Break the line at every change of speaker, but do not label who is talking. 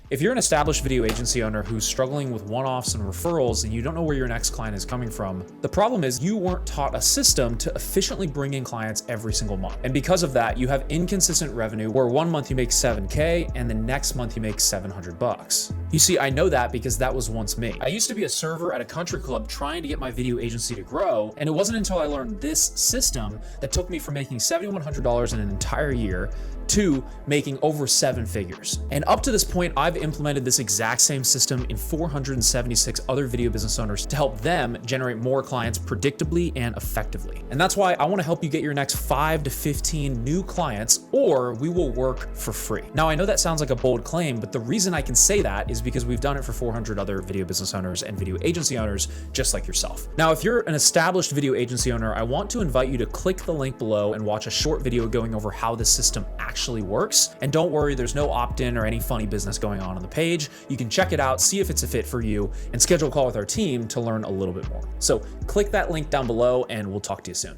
If you're an established video agency owner who's struggling with one-offs and referrals and you don't know where your next client is coming from, the problem is you weren't taught a system to efficiently bring in clients every single month. And because of that, you have inconsistent revenue where one month you make 7K and the next month you make $700. You see, I know that because that was once me. I used to be a server at a country club trying to get my video agency to grow, and it wasn't until I learned this system that took me from making $7,100 in an entire year to making over 7 figures. And up to this point, I've implemented this exact same system in 476 other video business owners to help them generate more clients predictably and effectively. And that's why I wanna help you get your next 5 to 15 new clients, or we will work for free. Now, I know that sounds like a bold claim, but the reason I can say that is because we've done it for 400 other video business owners and video agency owners just like yourself. Now, if you're an established video agency owner, I want to invite you to click the link below and watch a short video going over how this system actually works. And don't worry, there's no opt-in or any funny business going on the page. You can check it out, see if it's a fit for you, and schedule a call with our team to learn a little bit more. So click that link down below and we'll talk to you soon.